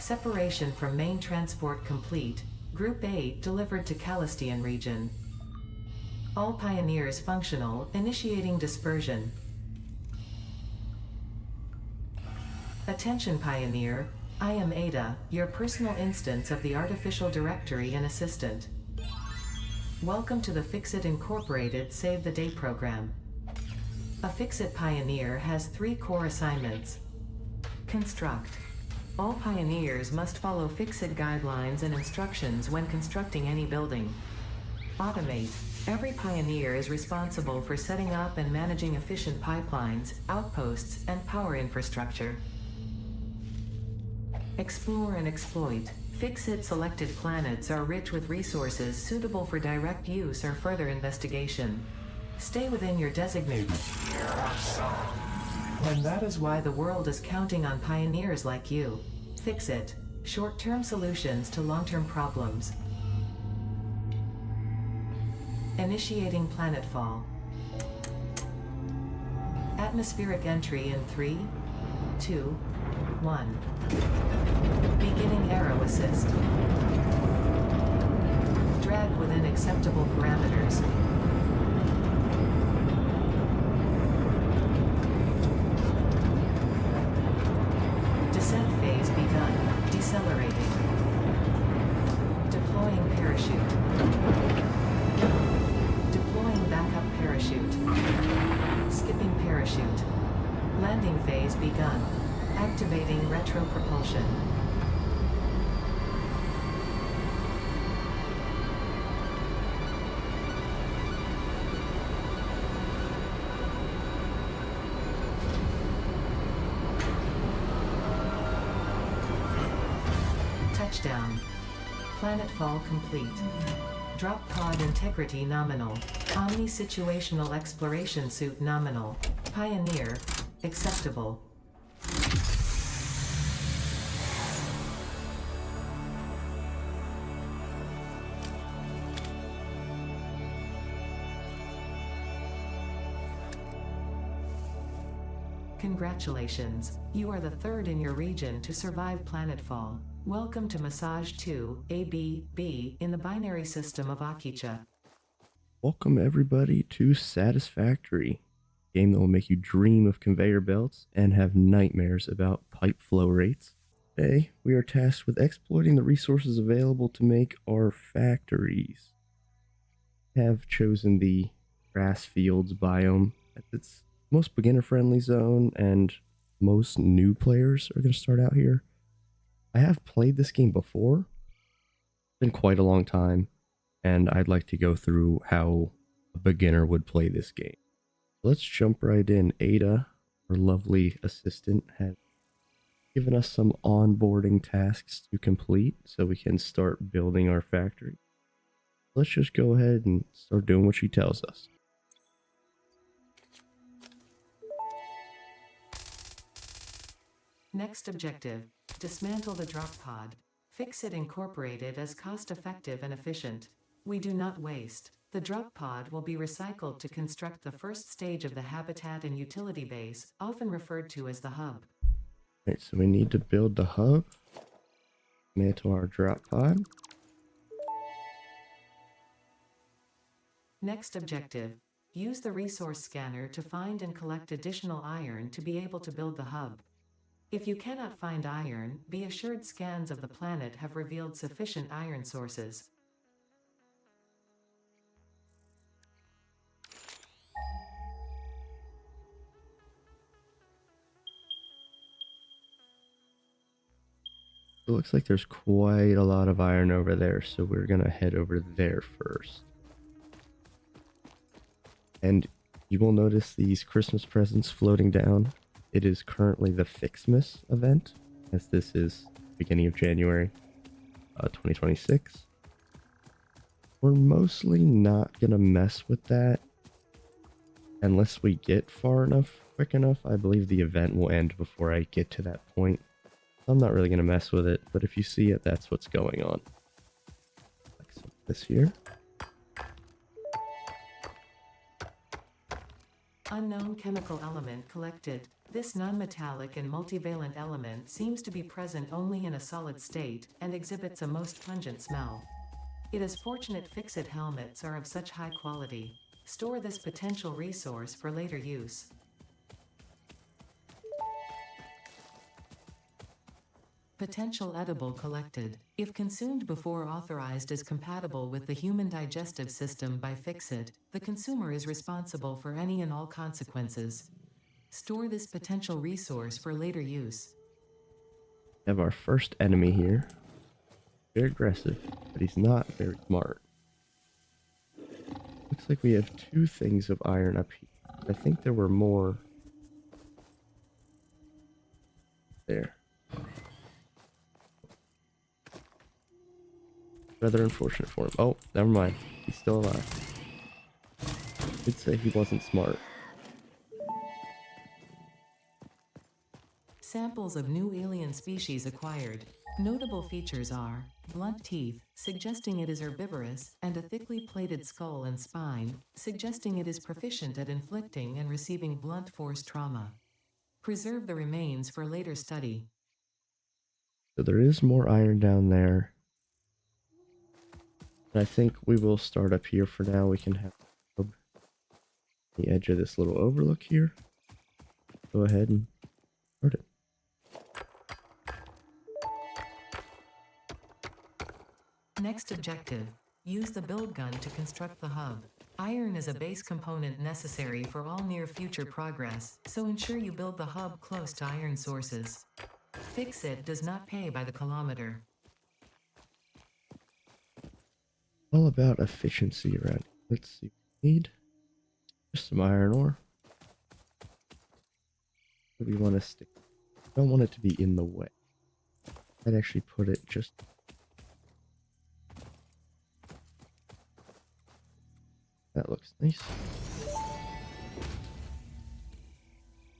Separation from main transport complete. Group 8 delivered to Calistian region. All pioneers functional, initiating dispersion. Attention Pioneer, I am Ada, your personal instance of the artificial directory and assistant. Welcome to the Fixit Incorporated Save the Day program. A Fixit Pioneer has 3 core assignments. Construct. All pioneers must follow Fixit guidelines and instructions when constructing any building. Automate. Every pioneer is responsible for setting up and managing efficient pipelines, outposts, and power infrastructure. Explore and exploit. Fixit selected planets are rich with resources suitable for direct use or further investigation. Stay within your designated. And that is why the world is counting on pioneers like you. Fixit. Short-term solutions to long-term problems. Initiating planetfall. Atmospheric entry in 3, 2, 1. Beginning aero assist. Drag within acceptable parameters. Descent phase begun. Decelerating. Deploying parachute. Deploying backup parachute. Skipping parachute. Landing phase begun. Activating retro propulsion. Touchdown. Planetfall complete. Drop pod integrity nominal. Omni-situational exploration suit nominal. Pioneer. Acceptable. Congratulations, you are the 3rd in your region to survive planetfall. Welcome to Massage 2, AB-B, in the binary system of Akicha. Welcome everybody to Satisfactory, a game that will make you dream of conveyor belts and have nightmares about pipe flow rates. Today, we are tasked with exploiting the resources available to make our factories. I have chosen the grass fields biome as its most beginner-friendly zone, and most new players are going to start out here. I have played this game before. It's been quite a long time, and I'd like to go through how a beginner would play this game. Let's jump right in. Ada, our lovely assistant, has given us some onboarding tasks to complete so we can start building our factory. Let's just go ahead and start doing what she tells us. Next objective, dismantle the drop pod. Fixit Incorporated as cost-effective and efficient. We do not waste. The drop pod will be recycled to construct the first stage of the habitat and utility base, often referred to as the hub. Alright, so we need to build the hub, dismantle our drop pod. Next objective, use the resource scanner to find and collect additional iron to be able to build the hub. If you cannot find iron, be assured scans of the planet have revealed sufficient iron sources. It looks like there's quite a lot of iron over there, so we're gonna head over there first. And you will notice these Christmas presents floating down. It is currently the Fixmas event, as this is beginning of January 2026. We're mostly not gonna mess with that unless we get far enough, quick enough. I believe the event will end before I get to that point. I'm not really gonna mess with it, but if you see it, that's what's going on. Like some of this here. Unknown chemical element collected. This non-metallic and multivalent element seems to be present only in a solid state, and exhibits a most pungent smell. It is fortunate fix-it helmets are of such high quality. Store this potential resource for later use. Potential edible collected. If consumed before authorized as compatible with the human digestive system by Fixit, the consumer is responsible for any and all consequences. Store this potential resource for later use. We have our first enemy here. Very aggressive, but he's not very smart. Looks like we have 2 things of iron up here. I think there were more there. Rather unfortunate for him. Oh, never mind. He's still alive. I'd say he wasn't smart. Samples of new alien species acquired. Notable features are blunt teeth, suggesting it is herbivorous, and a thickly plated skull and spine, suggesting it is proficient at inflicting and receiving blunt force trauma. Preserve the remains for later study. So there is more iron down there. And I think we will start up here for now. We can have the edge of this little overlook here. Go ahead and start it. Next objective. Use the build gun to construct the hub. Iron is a base component necessary for all near future progress, so ensure you build the hub close to iron sources. Fix-it does not pay by the kilometer. All about efficiency around here. Let's see. We need just some iron ore. What do we want to stick? I don't want it to be in the way. I'd actually put it just... That looks nice.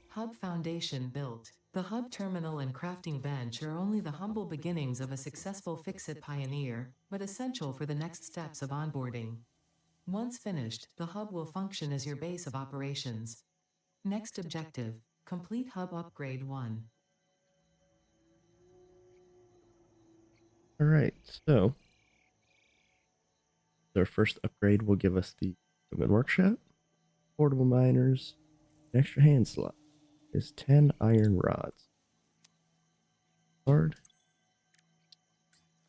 Hub foundation built. The hub terminal and crafting bench are only the humble beginnings of a successful Fix-It pioneer, but essential for the next steps of onboarding. Once finished, the hub will function as your base of operations. Next objective. Complete hub upgrade 1. Alright, so our first upgrade will give us the equipment workshop, portable miners, an extra hand slot. Is 10 iron rods. Hard.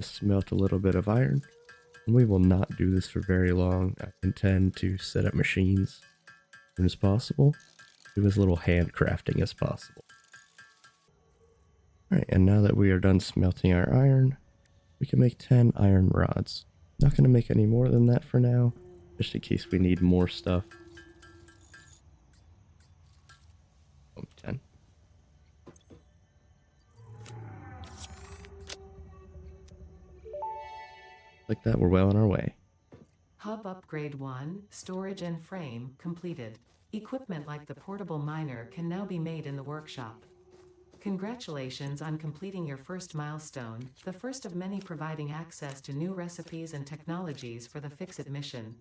Smelt a little bit of iron. And we will not do this for very long. I intend to set up machines as soon as possible. Do as little handcrafting as possible. Alright, and now that we are done smelting our iron, we can make 10 iron rods. Not going to make any more than that for now, just in case we need more stuff. 10. Like that, we're well on our way. Hub upgrade 1, storage and frame, completed. Equipment like the portable miner can now be made in the workshop. Congratulations on completing your first milestone, the first of many providing access to new recipes and technologies for the Fix-It mission.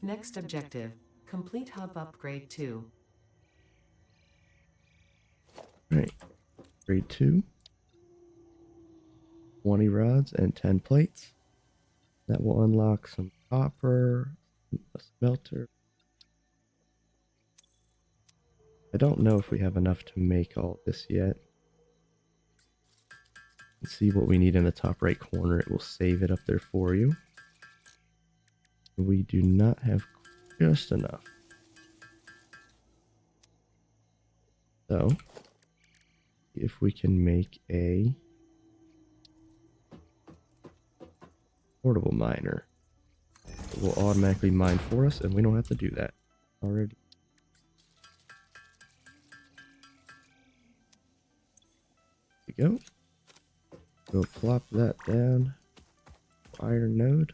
Next objective. Complete hub upgrade 2. Alright, grade 2. 20 rods and 10 plates. That will unlock some copper, a smelter. I don't know if we have enough to make all this yet. Let's see what we need in the top right corner. It will save it up there for you. We do not have just enough. So, if we can make a portable miner, it will automatically mine for us, and we don't have to do that already. There we go. We'll plop that down. Iron node.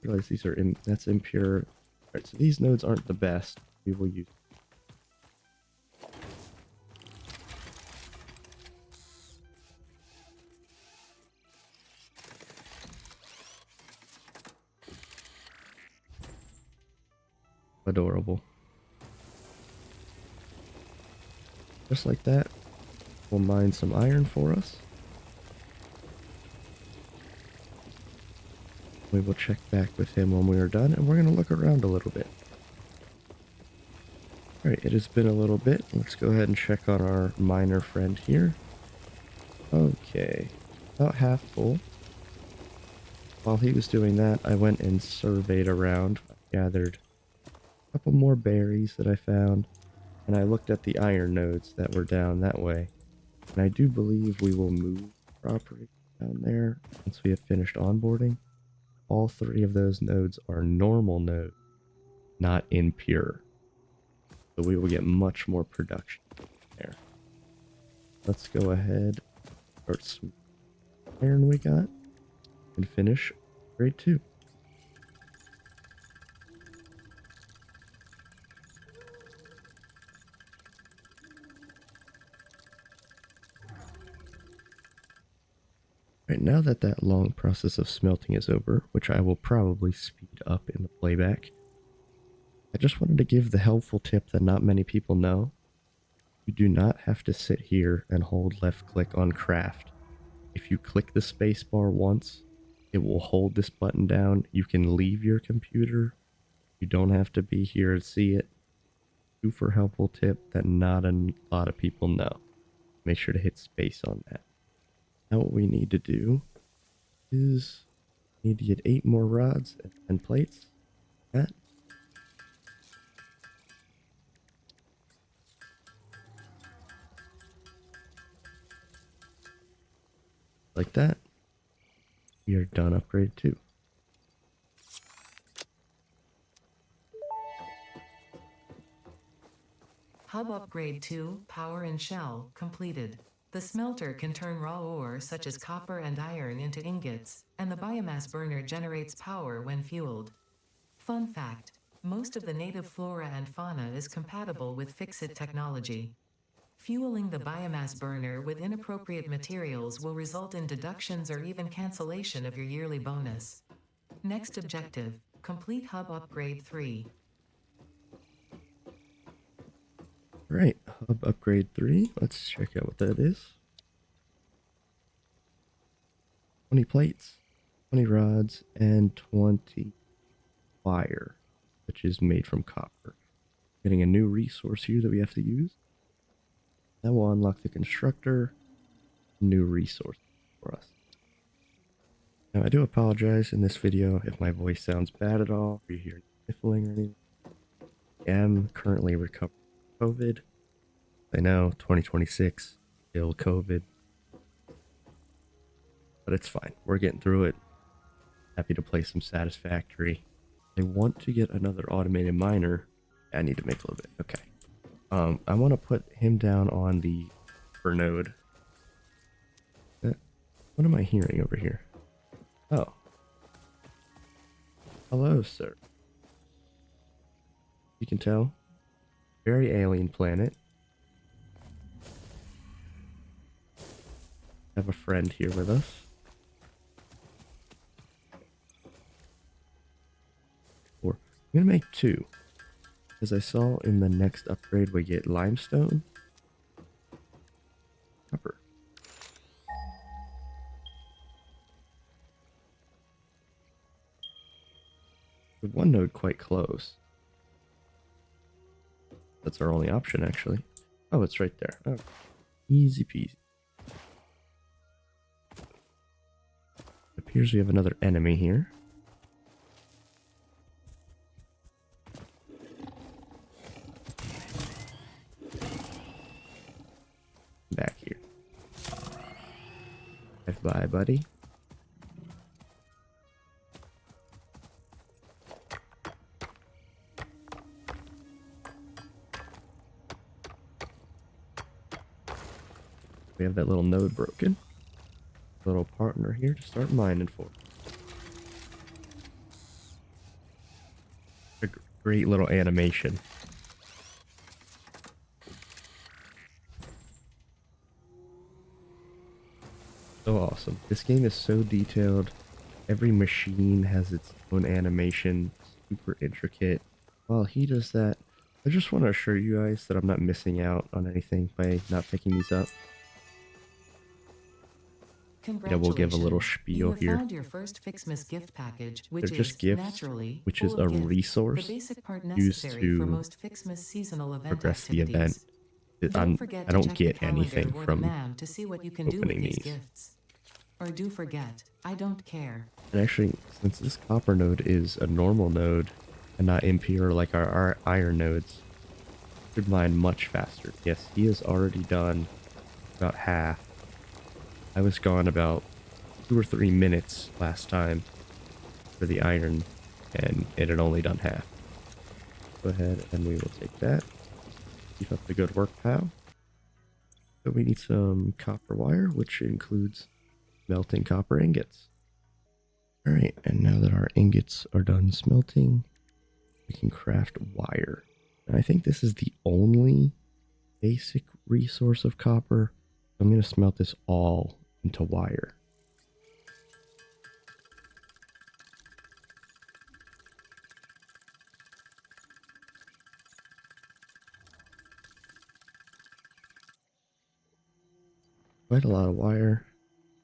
Realize these are that's impure. Alright, so these nodes aren't the best. We will use. adorable. Just like that, we'll mine some iron for us. We will check back with him when we are done, and we're going to look around a little bit. Alright, it has been a little bit. Let's go ahead and check on our miner friend here. Okay, about half full. While he was doing that, I went and surveyed around, gathered a couple more berries that I found, and I looked at the iron nodes that were down that way. And I do believe we will move property down there once we have finished onboarding. All 3 of those nodes are normal nodes, not impure. So we will get much more production there. Let's go ahead, start some iron we got, and finish grade 2. Right, now that that long process of smelting is over, which I will probably speed up in the playback, I just wanted to give the helpful tip that not many people know. You do not have to sit here and hold left click on craft. If you click the space bar once, it will hold this button down. You can leave your computer. You don't have to be here to see it. Super helpful tip that not a lot of people know. Make sure to hit space on that. Now what we need to do is need to get 8 more rods and 10 plates. That. Like that. We are done upgrade 2. Hub Upgrade 2, Power and Shell, completed. The smelter can turn raw ore such as copper and iron into ingots, and the biomass burner generates power when fueled. Fun fact: most of the native flora and fauna is compatible with Fixit technology. Fueling the biomass burner with inappropriate materials will result in deductions or even cancellation of your yearly bonus. Next objective: complete Hub Upgrade 3. Right, hub upgrade 3. Let's check out what that is. 20 plates, 20 rods, and 20 wire, which is made from copper. Getting a new resource here that we have to use. That will unlock the constructor, new resource for us. Now, I do apologize in this video if my voice sounds bad at all, or you hear sniffling or anything. I am currently recovering from COVID. I know, 2026, still COVID. But it's fine. We're getting through it. Happy to play some Satisfactory. I want to get another automated miner. I need to make a little bit. Okay. I want to put him down on the upper node. What am I hearing over here? Oh. Hello, sir. You can tell. Very alien planet. Have a friend here with us. I'm gonna make 2. As I saw in the next upgrade, we get limestone. Copper. With one node quite close. That's our only option, actually. Oh, it's right there. Oh, easy peasy. It appears we have another enemy here. Back here. Bye, buddy. We have that little node broken. Little partner here to start mining for. A great little animation. So awesome. This game is so detailed. Every machine has its own animation. Super intricate. while he does that, I just want to assure you guys that I'm not missing out on anything by not picking these up. We'll give a little Congratulations. You spiel have here. found your first Fixmas gift package, They're which just is, gifts, naturally, which is full a of gifts, the resource basic part used necessary for to most Fixmas seasonal event progress the event. activities. Don't I forget to don't check the get calendar anything or the from map to see what you can do with opening these these. gifts. Or do forget, I don't care. And actually, since this copper node is a normal node and not impure like our iron nodes, should mine much faster. Yes, he has already done about half. I was gone about 2 or 3 minutes last time for the iron, and it had only done half. Go ahead and we will take that. Keep up the good work, pal. So we need some copper wire, which includes melting copper ingots. Alright, and now that our ingots are done smelting, we can craft wire. And I think this is the only basic resource of copper. I'm going to smelt this all into wire. Quite a lot of wire,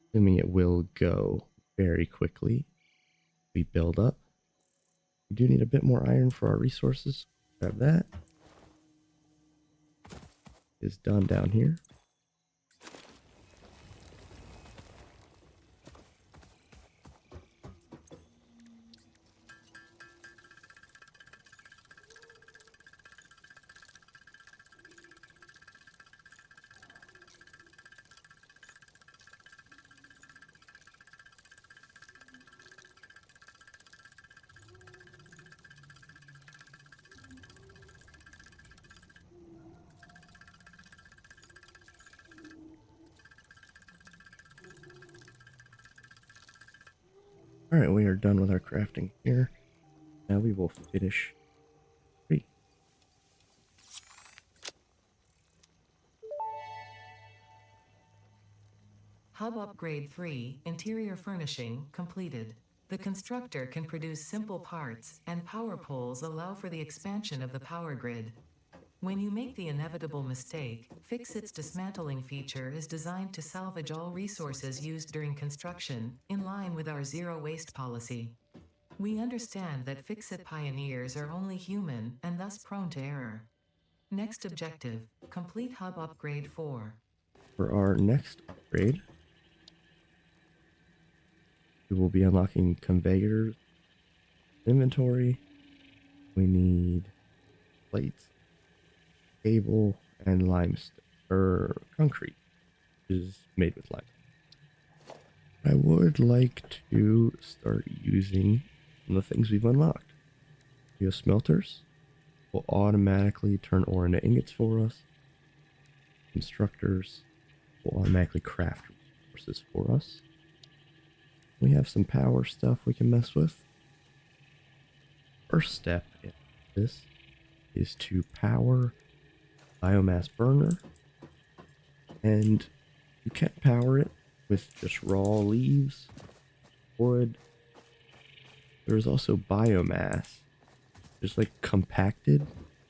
assuming it will go very quickly. We build up. We do need a bit more iron for our resources. Grab that. Is done down here. Alright, we are done with our crafting here. Now we will finish tree. Hub Upgrade 3, Interior Furnishing, completed. The constructor can produce simple parts, and power poles allow for the expansion of the power grid. When you make the inevitable mistake, Fixit's dismantling feature is designed to salvage all resources used during construction, in line with our zero waste policy. We understand that Fixit pioneers are only human and thus prone to error. Next objective, complete Hub Upgrade 4. For our next upgrade, we will be unlocking conveyors, inventory. We need plates, cable, and limestone, or concrete, which is made with lime. I would like to start using some of the things we've unlocked. Smelters will automatically turn ore into ingots for us. Constructors will automatically craft resources for us. We have some power stuff we can mess with. First step in this is to power biomass burner, and you can't power it with just raw leaves, wood. There's also biomass, just like compacted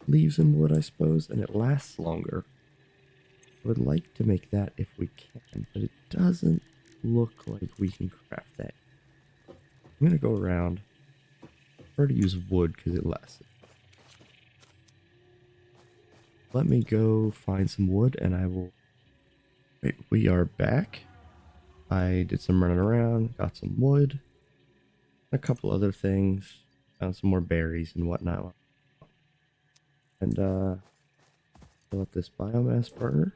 leaves and wood, I suppose, and it lasts longer. I would like to make that if we can, but it doesn't look like we can craft that. I'm gonna go around. Prefer to use wood because it lasts. Let me go find some wood and I will. Wait, we are back. I did some running around, got some wood, a couple other things, found some more berries and whatnot. And fill up this biomass burner.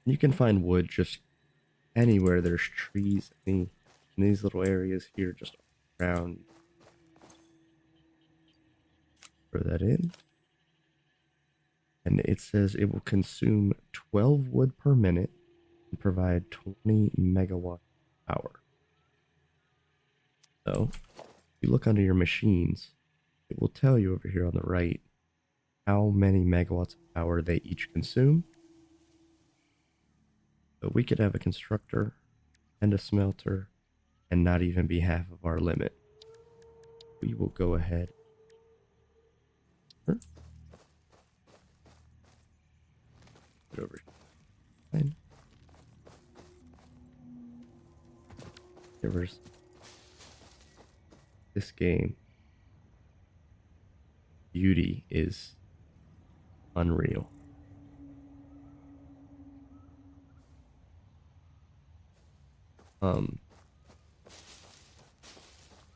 You can find wood just anywhere there's trees. In these little areas here, just around. Throw that in. And it says it will consume 12 wood per minute and provide 20 megawatt power. So, if you look under your machines, it will tell you over here on the right how many megawatts of power they each consume. So we could have a constructor and a smelter and not even be half of our limit. We will go ahead Put it over here. Fine. Rivers. This game, beauty is unreal.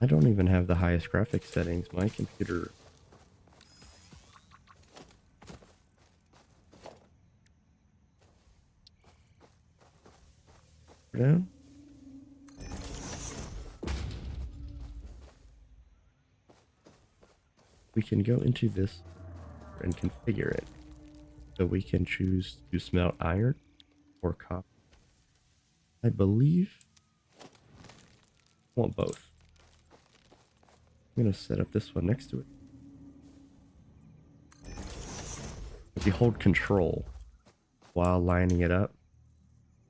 I don't even have the highest graphics settings. My computer. Down. We can go into this and configure it. So we can choose to smelt iron or copper. I believe I want both. I'm going to set up this one next to it. If you hold control while lining it up,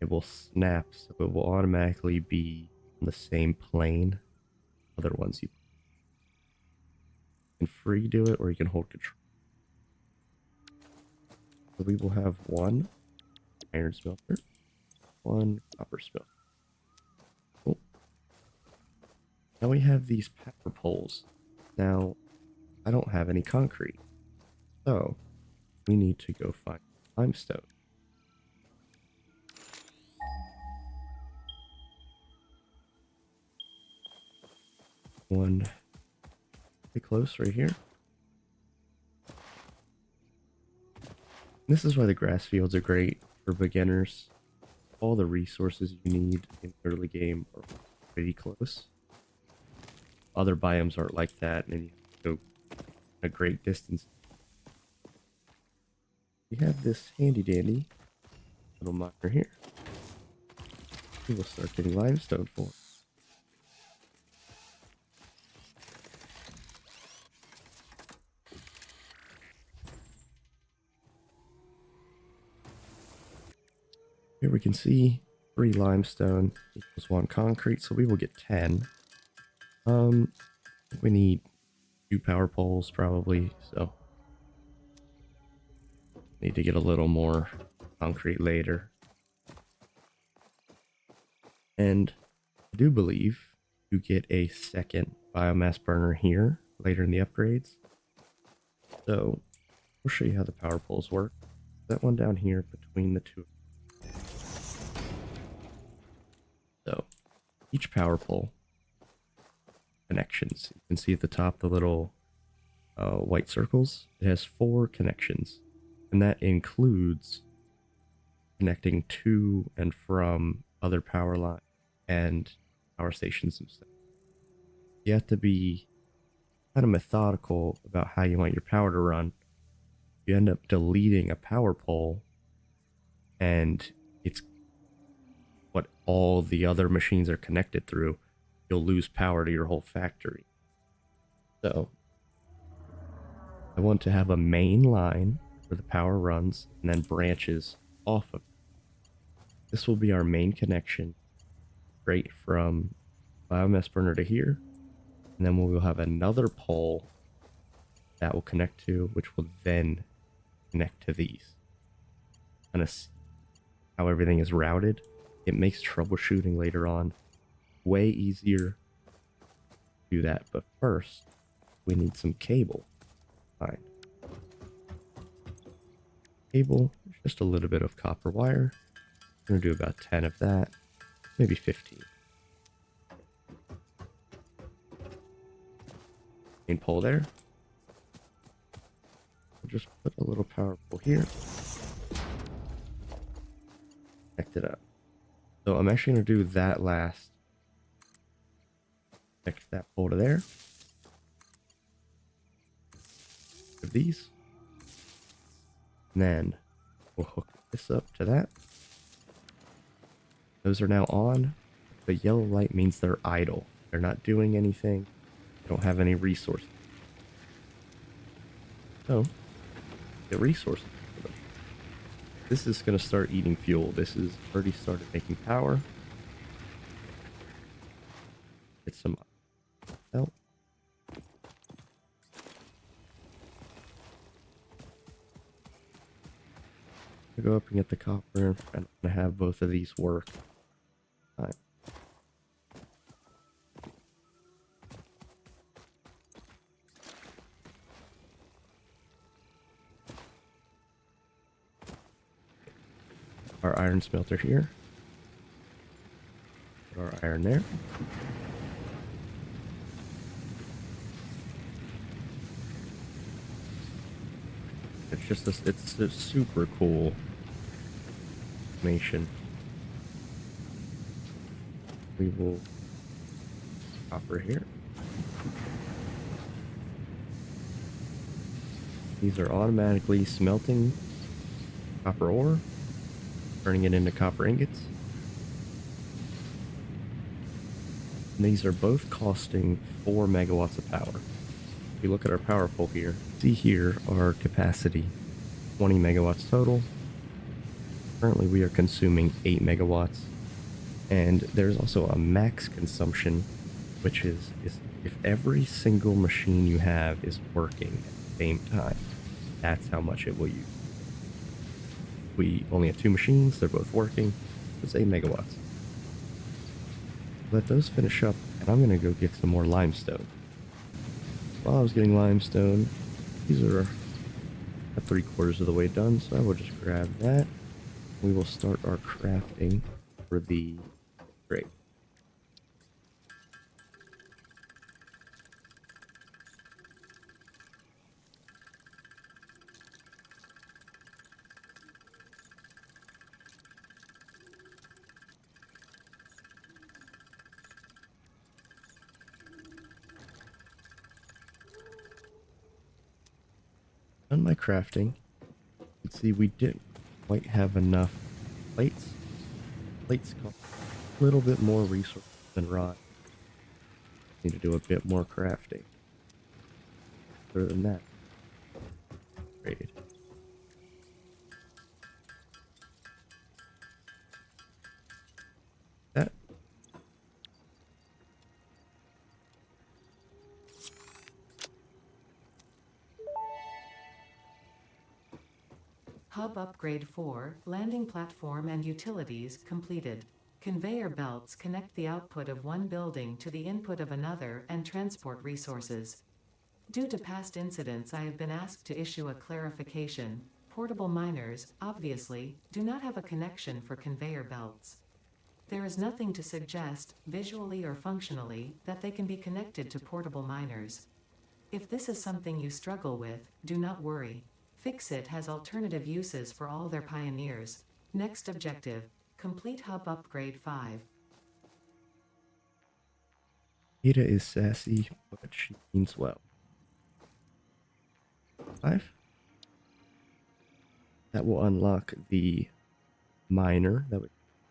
it will snap, so it will automatically be on the same plane other ones you can free do it, or you can hold control. So we will have one iron smelter, one copper smelter. Cool. Now we have these power poles. Now, I don't have any concrete, so we need to go find limestone. One pretty close right here. This is why the grass fields are great for beginners. All the resources you need in the early game are pretty close. Other biomes aren't like that, and you have to go a great distance. We have this handy dandy little miner here. We will start getting limestone for it. Here we can see 3 limestone equals 1 concrete, so we will get 10. We need 2 power poles probably, so need to get a little more concrete later. And I do believe you get a second biomass burner here later in the upgrades. So we'll show you how the power poles work. That one down here between the two. So each power pole connections. You can see at the top the little white circles. It has 4 connections, and that includes connecting to and from other power lines and power stations and stuff. You have to be kind of methodical about how you want your power to run. You end up deleting a power pole, and it's what all the other machines are connected through. You'll lose power to your whole factory. So I want to have a main line where the power runs and then branches off of it. This will be our main connection straight from biomass burner to here, and then we will have another pole that will connect to, which will then connect to these. Kind of see how everything is routed. It makes troubleshooting later on way easier to do that, but first we need some cable. Fine. Cable, just a little bit of copper wire. I'm gonna do about 10 of that, maybe 15. Main pole there. I'll just put a little power pole here. Connect it up. So I'm actually gonna do that last. Connect that pole to there. Of these. And then we'll hook this up to that. Those are now on. The yellow light means they're idle. They're not doing anything. They don't have any resources. So, get resources for them. This is going to start eating fuel. This has already started making power. Get some help. Go up and get the copper, and I'm gonna have both of these work. Alright. Our iron smelter here. Put our iron there. It's just this, it's a super cool animation. We will copper here. These are automatically smelting copper ore, turning it into copper ingots. And these are both costing 4 megawatts of power. If you look at our power pole here, see here our capacity, 20 megawatts total. Currently we are consuming 8 megawatts. And there's also a max consumption, which is if every single machine you have is working at the same time, that's how much it will use. We only have 2 machines, they're both working, it's 8 megawatts. Let those finish up, and I'm gonna go get some more limestone. While I was getting limestone, these are at 3/4 of the way done, so I will just grab that. We will start our crafting for the grate. Done my crafting. You can see we didn't quite have enough plates. Plates cost a little bit more resources than rod. Need to do a bit more crafting. Other than that, great. That Hub Upgrade 4, Landing Platform and Utilities completed. Conveyor belts connect the output of one building to the input of another and transport resources. Due to past incidents, I have been asked to issue a clarification. Portable miners, obviously, do not have a connection for conveyor belts. There is nothing to suggest, visually or functionally, that they can be connected to portable miners. If this is something you struggle with, do not worry. Fixit has alternative uses for all their pioneers. Next objective, complete Hub Upgrade 5. Ada is sassy, but she means well. 5. That will unlock the miner that we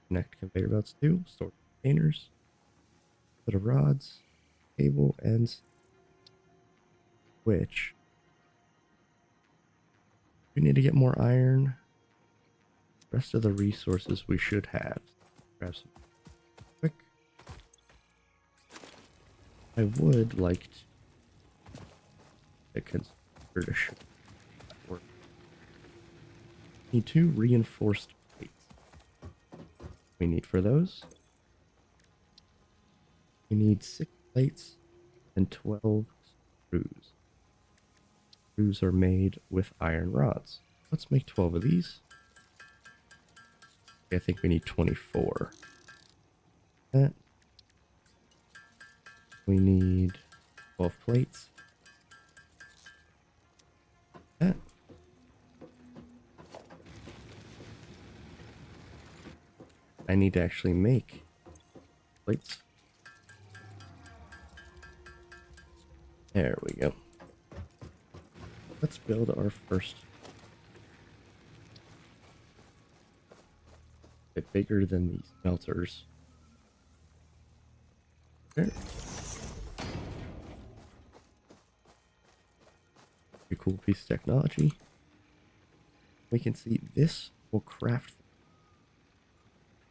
connect conveyor belts to, store containers, set of rods, cable, ends, which we need to get more iron. The rest of the resources we should have. Grab some quick. I would like to consider to show that work. Need 2 reinforced plates. We need for those. We need 6 plates and 12 screws. Screws are made with iron rods. Let's make 12 of these. I think we need 24. That. We need 12 plates. That. I need to actually make plates. There we go. Let's build our first. A bit bigger than these smelters. There. A cool piece of technology. We can see this will craft,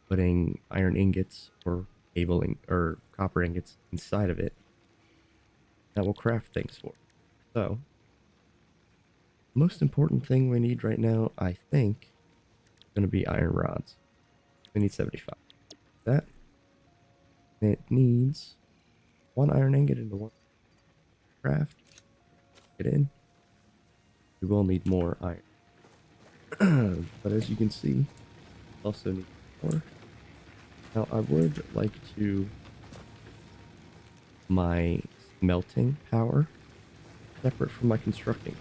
putting iron ingots or cabling or copper ingots inside of it. That will craft things for. So, most important thing we need right now, I think, going to be iron rods. We need 75. That. It needs one iron ingot into one craft. Get in. We will need more iron. But as you can see, also need more. Now I would like to my smelting power separate from my constructing.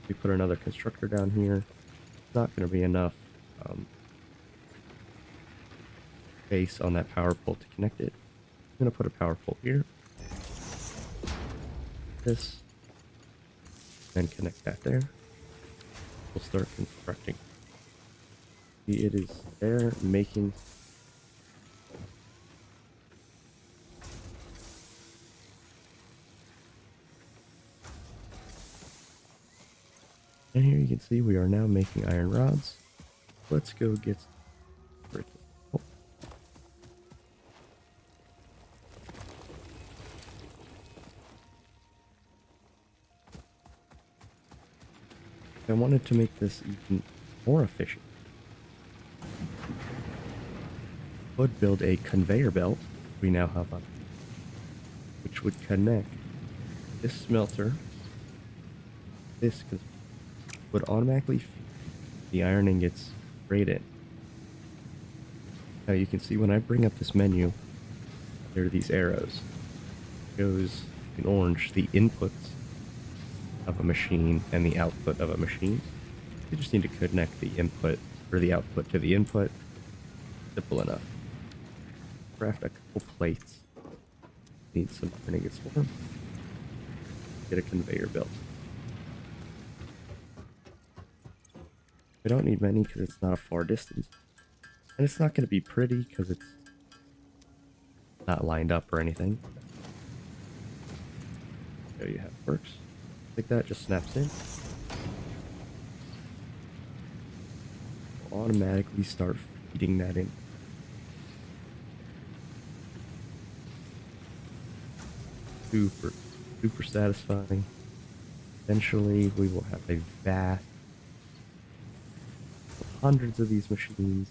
We put another constructor down here. It's not going to be enough space on that power pole to connect it. I'm going to put a power pole here. This. Then connect that there. We'll start constructing. See, it is there making. And here you can see we are now making iron rods. Let's go get some. Oh. I wanted to make this even more efficient. Would build a conveyor belt we now have on, which would connect this smelter. This would automatically feed the iron ingots right in. Now you can see when I bring up this menu, there are these arrows. It goes in orange the inputs of a machine and the output of a machine. You just need to connect the input or the output to the input. Simple enough. Craft a couple plates. Need some iron ingots for them. Get a conveyor belt. We don't need many because it's not a far distance. And it's not going to be pretty because it's not lined up or anything. There you have it. Works. Like that, just snaps in. We'll automatically start feeding that in. Super satisfying. Eventually, we will have a vast, hundreds of these machines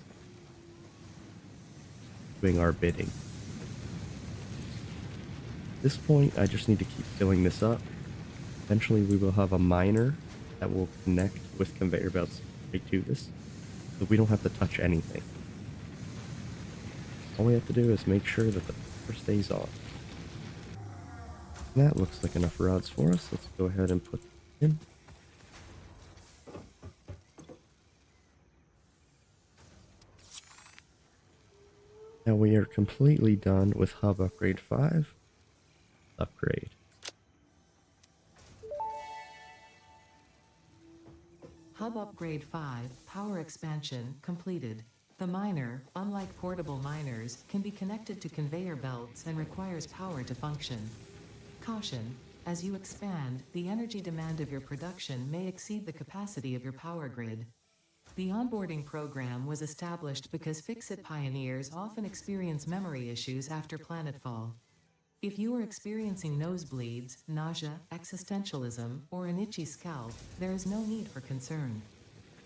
doing our bidding. At this point, I just need to keep filling this up. Eventually, we will have a miner that will connect with conveyor belts right to this, so we don't have to touch anything. All we have to do is make sure that the power stays on. That looks like enough rods for us. Let's go ahead and put them in. Now we are completely done with Hub Upgrade 5. Upgrade. Hub Upgrade 5 Power Expansion completed. The miner, unlike portable miners, can be connected to conveyor belts and requires power to function. Caution: as you expand, the energy demand of your production may exceed the capacity of your power grid. The onboarding program was established because Fix-It pioneers often experience memory issues after planetfall. If you are experiencing nosebleeds, nausea, existentialism, or an itchy scalp, there is no need for concern.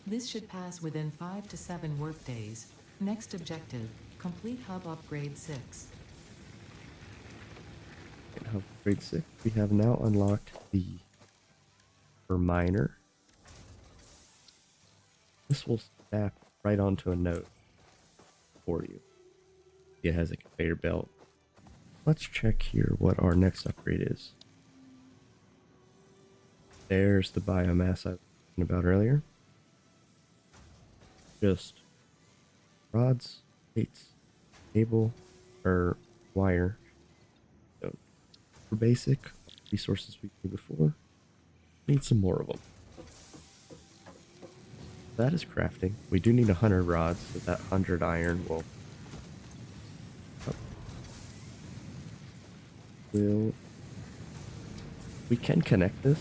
This should pass within 5 to 7 workdays. Next objective: complete Hub Upgrade 6. In Hub Upgrade 6, we have now unlocked the miner. This will snap right onto a node for you. It has a conveyor belt. Let's check here what our next upgrade is. There's the biomass I was talking about earlier. Just rods, plates, cable, or wire. So for basic resources we did before, need some more of them. That is crafting. We do need 100 rods, so that 100 iron will we can connect this.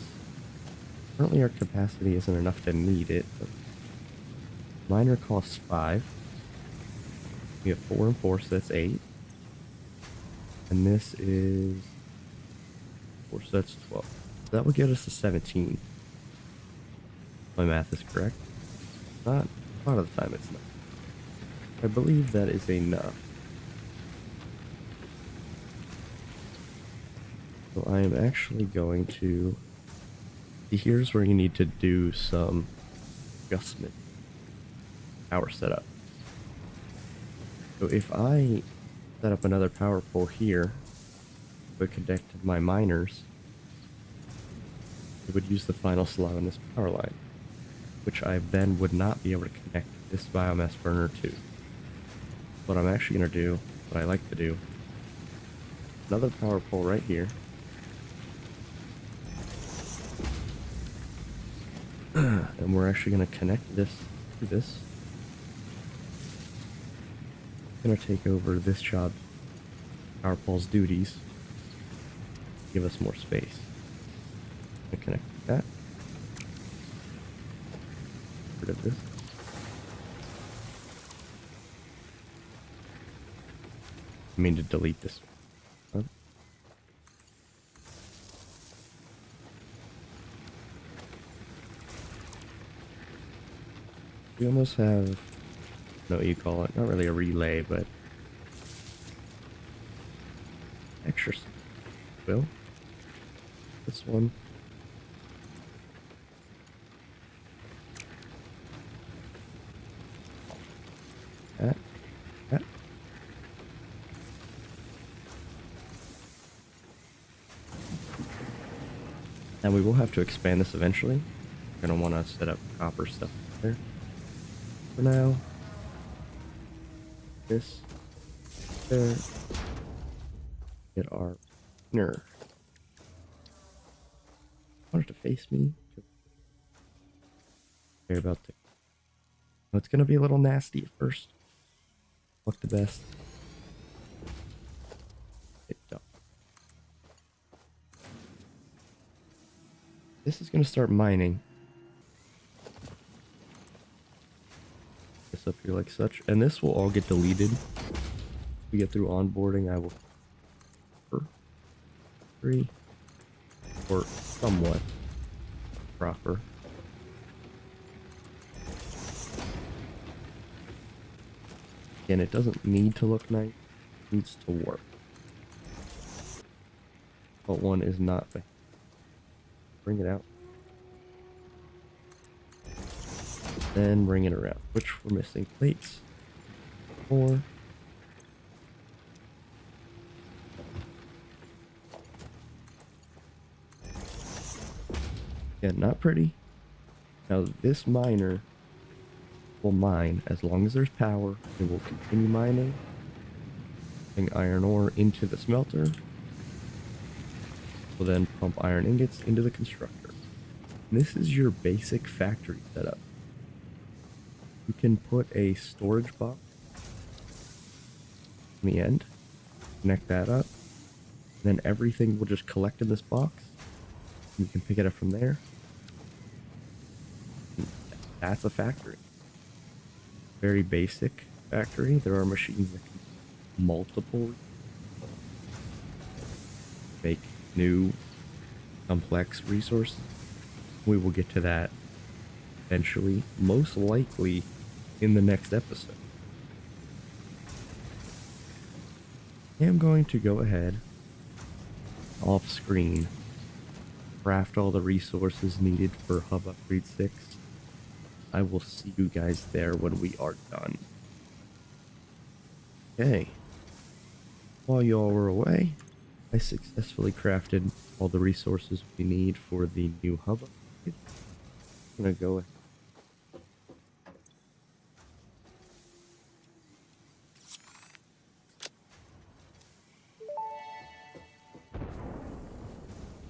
Currently our capacity isn't enough to need it, but miner costs 5. We have 4 and 4, so that's 8. And this is 4, so that's 12. So that would get us to 17. My math is correct. Not A lot of the time it's not. I believe that is enough. So I am actually going to... Here's where you need to do some adjustment. Power setup. So if I set up another power pole here, would connect to my miners, it would use the final slot on this power line, which I then would not be able to connect this biomass burner to. What I'm actually going to do, what I like to do, another power pole right here, and we're actually going to connect this to this. I'm going to take over this job, power pole's duties, give us more space. I'm going to connect that. Rid of this. I mean to delete this one. We almost have, I don't know what you call it, not really a relay, but extra. Well, this one. That. That. And we will have to expand this eventually. We're going to want to set up copper stuff there. For now, this, there, get our inner. I want it to face me. Care about the. Oh, it's going to be a little nasty at first. Look the best. It don't. This is going to start mining. This up here like such, and this will all get deleted. We get through onboarding. I will free or somewhat proper. Again, it doesn't need to look nice. It needs to work. But one is not. Bring it out. Then bring it around, which we're missing plates. 4. Yeah, not pretty. Now this miner will mine as long as there's power. It will continue mining, putting iron ore into the smelter. We'll then pump iron ingots into the constructor. And this is your basic factory setup. You can put a storage box in the end, connect that up, and then everything will just collect in this box. You can pick it up from there. That's a factory. Very basic factory. There are machines that can multiple make new complex resources. We will get to that eventually, most likely in the next episode. I am going to go ahead off screen, craft all the resources needed for Hub Upgrade 6. I will see you guys there when we are done. Okay. While y'all were away, I successfully crafted all the resources we need for the new hub upgrade. I'm gonna go ahead.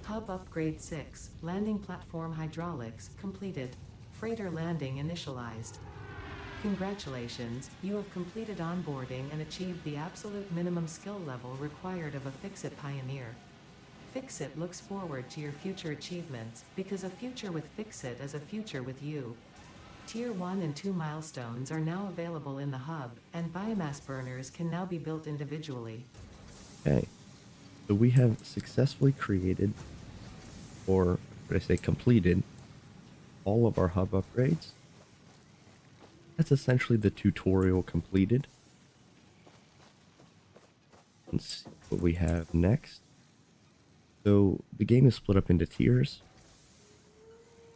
Hub Upgrade 6, Landing Platform Hydraulics, completed. Freighter landing initialized. Congratulations, you have completed onboarding and achieved the absolute minimum skill level required of a Fix-It pioneer. Fix-It looks forward to your future achievements, because a future with Fix-It is a future with you. Tier 1 and 2 milestones are now available in the hub, and biomass burners can now be built individually. Okay. So we have successfully created, or should I say completed, all of our hub upgrades. that's essentially the tutorial completed. Let's see what we have next. So the game is split up into tiers.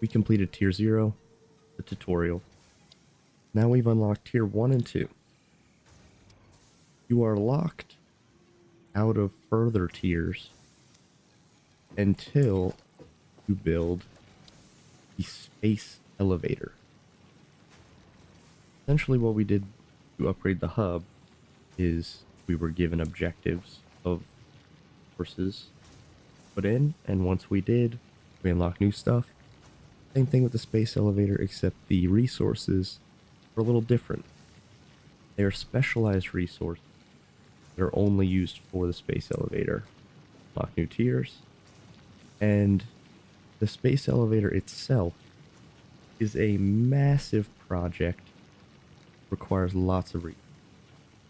We completed tier 0, the tutorial. Now we've unlocked tier 1 and 2. You are locked out of further tiers until you build the space elevator. Essentially what we did to upgrade the hub is we were given objectives of courses put in, and once we did, we unlocked new stuff. Same thing with the space elevator, except the resources are a little different. They are specialized resources that are only used for the space elevator. Unlock new tiers, and the space elevator itself is a massive project, requires lots of resources.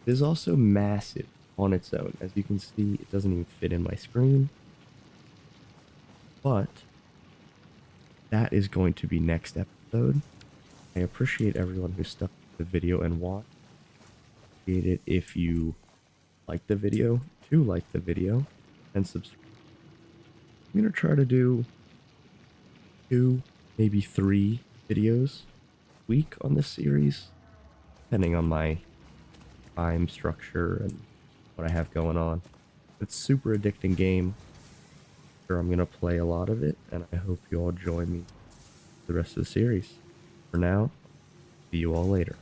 It is also massive on its own. As you can see, it doesn't even fit in my screen. But that is going to be next episode. I appreciate everyone who stuck with the video and watched. Appreciate it if you like the video, like the video, and subscribe. I'm going to try to do 2, maybe 3 videos a week on this series, depending on my time structure and what I have going on. It's a super addicting game. Sure, I'm gonna play a lot of it, and I hope you all join me for the rest of the series. For now, see you all later.